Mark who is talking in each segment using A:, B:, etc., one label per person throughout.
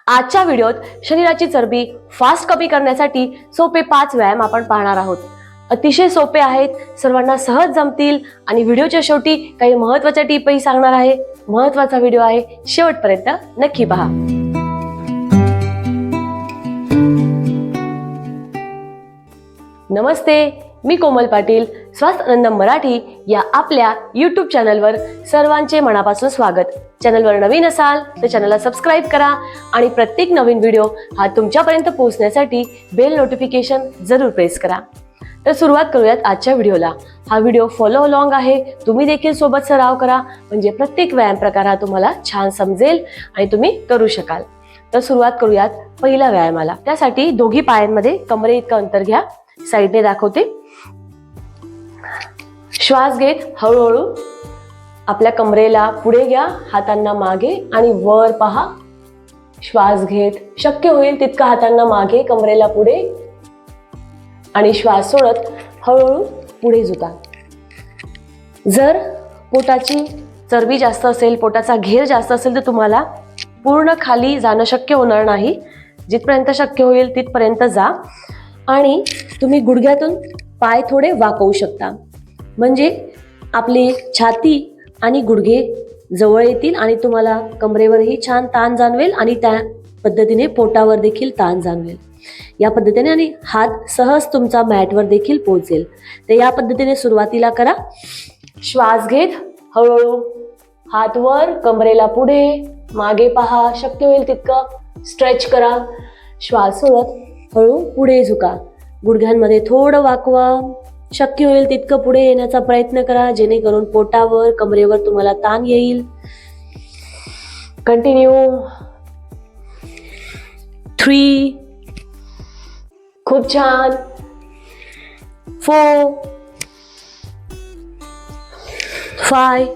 A: आजच्या व्हिडिओत शरीराची चरबी फास्ट कमी करण्यासाठी सोपे 5 व्यायाम आपण पाहणार आहोत। अतिशय सोपे आहेत, सर्वांना सहज जमतील आणि व्हिडिओच्या शेवटी काही महत्त्वाच्या टिपही सांगणार आहे। महत्त्वाचा व्हिडिओ आहे, शेवटपर्यंत नक्की पहा। नमस्ते, मी कोमल पाटील, स्वास्थ्य आनंद मराठी या आपल्या YouTube चॅनलवर सर्वांचे मनापासून स्वागत। चॅनलवर नवीन असाल तर चॅनलला सबस्क्राइब करा आणि प्रत्येक नवीन व्हिडिओ हा तुमच्यापर्यंत पोहोचण्यासाठी बेल नोटिफिकेशन जरूर प्रेस करा। तर सुरुवात करूयात आजच्या व्हिडिओला। हा व्हिडिओ फॉलो अलोंग आहे, तुम्ही देखील सोबत सराव करा म्हणजे प्रत्येक व्यायाम प्रकार हा तुम्हाला छान समजेल आणि तुम्ही करू शकाल। तर सुरुवात करूयात पहिल्या व्यायामाला। त्यासाठी दोघी पायांमध्ये कमरे इतकं अंतर घ्या, साइडने दाखवते। श्वास घेत हळूहळू आपल्या कमरेला पुढे घ्या, हातांना मागे आणि वर पहा। श्वास घेत शक्य होईल तितका हातांना मागे, कमरेला पुढे आणि श्वास सोडत हळूहळू पुढे झुका। जर पोटाची चरबी जास्त असेल, पोटाचा घेर जास्त असेल तर तुम्हाला पूर्ण खाली जाणं शक्य होणार नाही। जिथपर्यंत शक्य होईल तिथपर्यंत जा आणि तुम्ही गुडघ्यातून पाय थोडे वाकवू शकता, म्हणजे आपली छाती आणि गुडघे जवळ येतील आणि तुम्हाला कमरेवरही छान ताण जाणवेल आणि त्या पद्धतीने पोटावर देखील ताण जाणवेल। या पद्धतीने आणि हात सहज तुमचा मॅटवर देखील पोहोचेल। तर या पद्धतीने सुरुवातीला करा। श्वास घेत हळूहळू हात वर, कमरेला पुढे, मागे पहा, शक्य होईल तितकं स्ट्रेच करा। श्वास सोडत हळू पुढे झुका, गुडघ्यांमध्ये थोडं वाकवा, शक्य होईल तितकं पुढे येण्याचा प्रयत्न करा जेणेकरून पोटावर, कमरेवर तुम्हाला ताण येईल। कंटिन्यू। 3 खूप छान। 4 5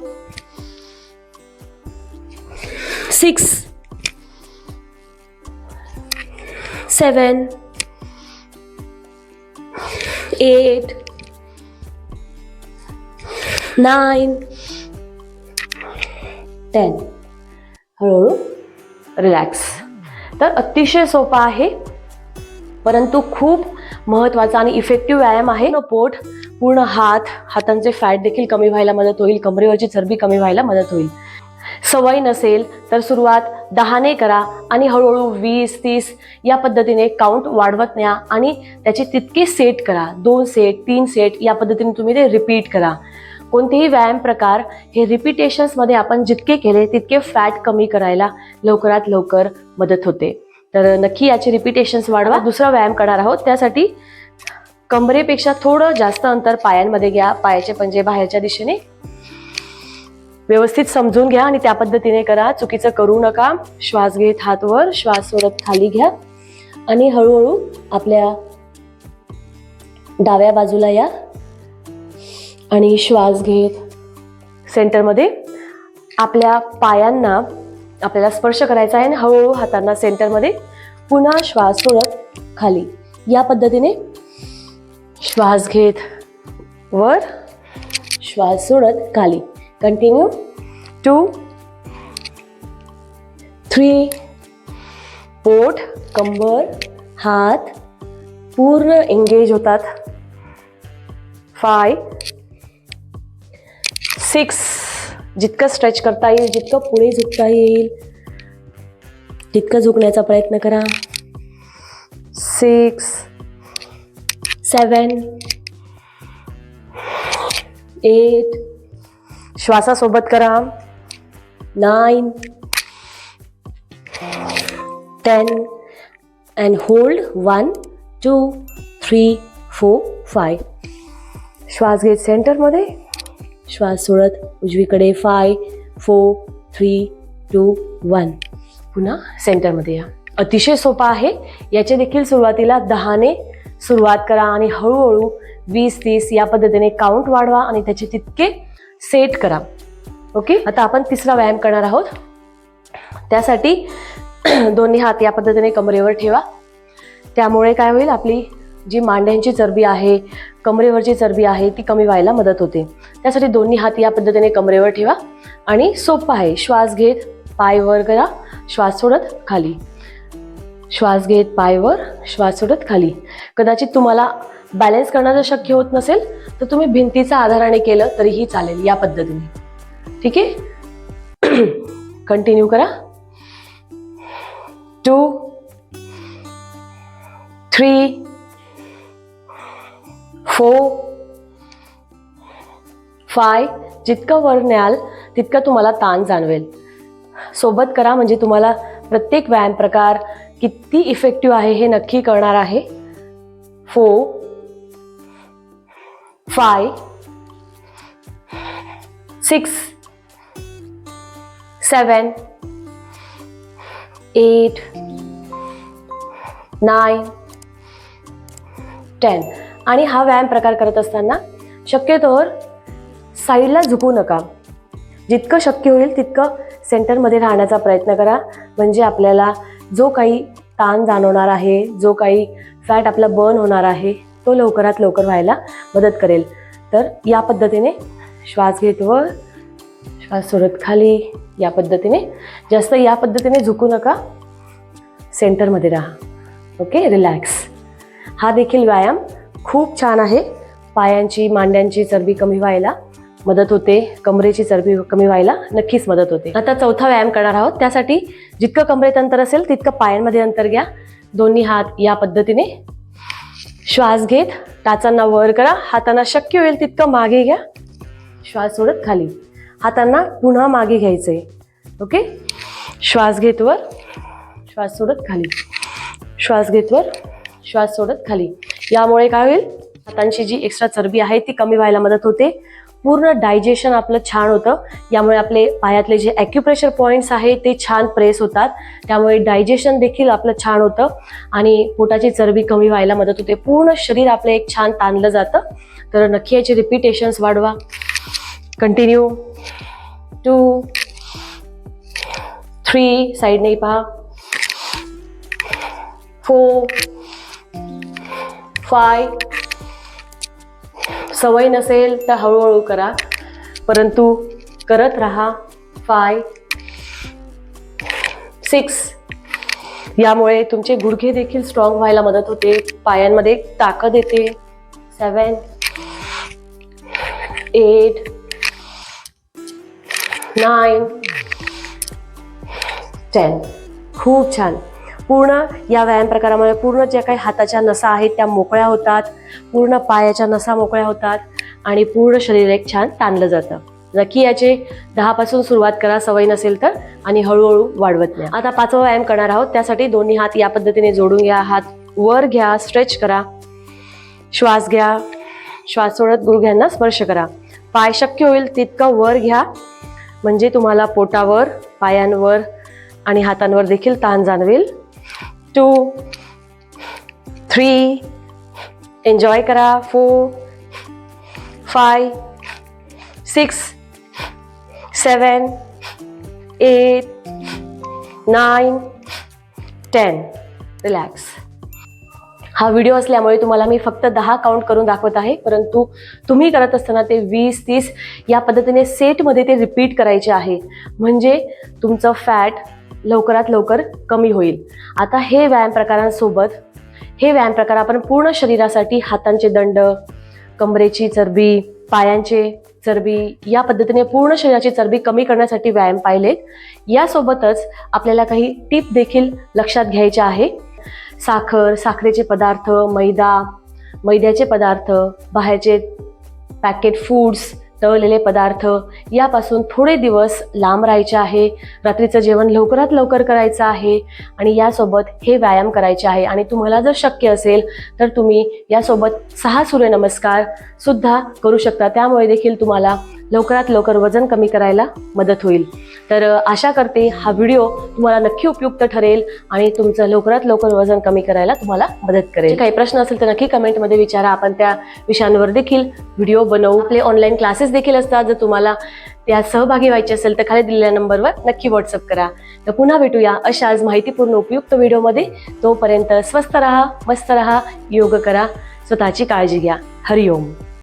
A: 6 7 8 9 10 हळूहळू रिलॅक्स। तर अतिशय सोपा आहे परंतु खूप महत्त्वाचा आणि इफेक्टिव्ह व्यायाम आहे। पोट, पूर्ण हातांचे फॅट देखील कमी व्हायला मदत होईल, कमरेवरची चरबी कमी व्हायला मदत होईल। सवय नसेल तर सुरुवात 10 ने करा आणि हळूहळू 20 30 या पद्धतीने काउंट वाढवत न्या आणि त्याचे तितके सेट करा। 2 सेट 3 सेट या पद्धतीने तुम्ही ते रिपीट करा। कोणतेही व्यायाम प्रकार हे रिपिटेशन्स मध्ये आपण जितके केले तितके फॅट कमी करायला लवकरात लवकर मदत होते। तर नक्की याचे रिपिटेशन्स वाढवा। दुसरा व्यायाम करणार आहोत, त्यासाठी कमरेपेक्षा थोडं जास्त अंतर पायांमध्ये घ्या, पायाचे पंजे बाहेरच्या दिशेने व्यवस्थित समजून घ्या आणि त्या पद्धतीने करा, चुकीचं करू नका। श्वास घेत हात वर, श्वास सोडत खाली घ्या आणि हळूहळू आपल्या डाव्या बाजूला या आणि श्वास घेत सेंटरमध्ये आपल्या पायांना आपल्याला स्पर्श करायचा आहे आणि हळूहळू हातांना सेंटरमध्ये, पुन्हा श्वास सोडत खाली। या पद्धतीने श्वास घेत वर, श्वास सोडत खाली। कंटिन्यू। 2 3 पोट, कंबर, हात पूर्ण एंगेज होतात। 5 6 जितकं स्ट्रेच करता येईल, जितकं पुढे झुकता येईल तितकं झुकण्याचा प्रयत्न करा। 6 7 8 श्वासासोबत करा। 9 10 and hold 1 2 3 4 5 श्वास घेत सेंटरमध्ये, श्वास सोडत उजवीकडे 5 4 3 2 1 पुन्हा सेंटरमध्ये या। अतिशय सोपा आहे। याचे देखील सुरुवातीला 10 ने सुरुवात करा आणि हळूहळू 20 30 या पद्धतीने काउंट वाढवा आणि त्याचे तितके सेट करा। ओके, आता आपण तिसरा व्यायाम करणार आहोत। त्यासाठी दोन्ही हात या पद्धतीने कमरेवर ठेवा। त्यामुळे काय होईल, आपली जी मांड्यांची चरबी आहे, कमरेवरची चरबी आहे ती कमी व्हायला मदत होते। त्यासाठी दोन्ही हात या पद्धतीने कमरेवर ठेवा आणि सोपं आहे। श्वास घेत पाय वर करा, श्वास सोडत खाली श्वास घेत पाय वर, श्वास सोडत खाली. कदाचित तुम्हाला बॅलन्स करणं जर शक्य होत नसेल तर तुम्ही भिंतीचा आधाराने केलं तरीही चालेल या पद्धतीने. ठीक आहे, कंटिन्यू करा. 2 3 4 5. जितकं वर न्याल तितकं तुम्हाला ताण जाणवेल. सोबत करा म्हणजे तुम्हाला प्रत्येक व्यायाम प्रकार किती इफेक्टिव्ह आहे हे नक्की कळणार आहे. 4 5 6 7 8 9 10. आणि हा व्यायाम प्रकार करत असताना शक्यतोवर साईडला झुकू नका. जितकं शक्य होईल तितकं सेंटरमध्ये राहण्याचा प्रयत्न करा. म्हणजे आपल्याला जो काही ताण जाणवणार आहे, जो काही फॅट आपला बर्न होणार आहे तो लवकरात लवकर व्हायला मदत करेल. तर या पद्धतीने श्वास घेत वर, श्वास सोडत खाली. या पद्धतीने जास्त या पद्धतीने झुकू नका, सेंटरमध्ये राहा. Okay, relax. हा देखील व्यायाम खूप छान आहे. पायांची मांड्यांची चरबी कमी व्हायला मदत होते, कमरेची चरबी कमी व्हायला नक्कीच मदत होते. आता चौथा व्यायाम करणार आहोत. त्यासाठी जितकं कमरेत अंतर असेल तितकं पायांमध्ये अंतर घ्या. दोन्ही हात या पद्धतीने श्वास घेत टाचांना वर करा. हातांना शक्य होईल तितकं मागे घ्या. श्वास सोडत खाली. हातांना पुन्हा मागे घ्यायचंय. ओके, श्वास घेत वर, श्वास सोडत खाली. श्वास घेत वर, श्वास सोडत खाली. यामुळे काय होईल, हातांची जी एक्स्ट्रा चरबी आहे ती कमी व्हायला मदत होते. पूर्ण डायजेशन आपलं छान होतं. यामुळे आपले पायातले जे ॲक्युप्रेशर पॉईंट्स आहेत ते छान प्रेस होतात. त्यामुळे डायजेशन देखील आपलं छान होतं आणि पोटाची चरबी कमी व्हायला मदत होते. पूर्ण शरीर आपलं एक छान ताणलं जातं. तर नक्की याचे रिपिटेशन्स वाढवा. कंटिन्यू. 2 3 साईडने पहा. 4 5. सवय नसेल तर हळूहळू करा, परंतु करत राहा. 5 6. यामुळे तुमचे गुडघे देखील स्ट्रॉंग व्हायला मदत होते, पायांमध्ये ताकद येते. 7 8 9 10. खूप छान. पूर्ण या व्यायाम प्रकारामुळे पूर्ण ज्या काही हाताच्या नसा आहेत त्या मोकळ्या होतात, पूर्ण पायाच्या नसा मोकळ्या होतात आणि पूर्ण शरीर एक छान ताणलं जातं. नक्की याचे 10 पासून सुरुवात करा सवय नसेल तर, आणि हळूहळू वाढवत नाही. आता 5वा व्यायाम करणार आहोत. त्यासाठी दोन्ही हात या पद्धतीने जोडून घ्या. हात वर घ्या, स्ट्रेच करा. श्वास घ्या, श्वास सोडत गुडघ्यांना स्पर्श करा. पाय शक्य होईल तितकं वर घ्या म्हणजे तुम्हाला पोटावर, पायांवर आणि हातांवर देखील ताण जाणवेल. 2 3 एन्जॉय करा. 4 5 6 7 8 9 10. रिलॅक्स. हा व्हिडिओ असल्यामुळे तुम्हाला मी फक्त 10 काउंट करून दाखवत आहे, परंतु तुम्ही करत असताना ते 20 30 या पद्धतीने सेटमध्ये ते रिपीट करायचे आहे. म्हणजे तुमचं फॅट लवकरात लवकर कमी होईल. आता हे व्यायाम प्रकारांसोबत हे व्यायाम प्रकार आपण पूर्ण शरीरासाठी हातांचे दंड, कमरेची चरबी, पायांचे चरबी या पद्धतीने पूर्ण शरीराची चरबी कमी करण्यासाठी व्यायाम पाहिलेत. यासोबतच आपल्याला काही टिप देखील लक्षात घ्यायच्या आहे. साखर, साखरेचे पदार्थ, मैदा, मैद्याचे पदार्थ, बाहेरचे पॅकेट फूड्स, तळलेले पदार्थ यापासून थोडे दिवस लांब राहायचे आहे. रात्रीचं जेवण लवकरात लवकर करायचं आहे आणि यासोबत हे व्यायाम करायचे आहे. आणि तुम्हाला जर शक्य असेल तर तुम्ही यासोबत 6 सूर्यनमस्कार सुद्धा करू शकता. त्यामुळे देखील तुम्हाला लवकरात लवकर वजन कमी करायला मदत होईल. तर आशा करते हा व्हिडिओ तुम्हाला नक्की उपयुक्त ठरेल आणि तुमचं लवकरात लवकर वजन कमी करायला तुम्हाला मदत करेल. काही प्रश्न असेल तर नक्की कमेंटमध्ये विचारा. आपण त्या विषयांवर देखील व्हिडिओ बनवू. आपले ऑनलाईन क्लासेस देखील असतात. जर तुम्हाला त्यात सहभागी व्हायचे असेल तर खाली दिलेल्या नंबरवर नक्की व्हॉट्सअप करा. तर पुन्हा भेटूया अशाच माहितीपूर्ण उपयुक्त व्हिडिओमध्ये. तोपर्यंत स्वस्थ राहा, मस्त राहा, योग करा, स्वतःची काळजी घ्या. हरिओम.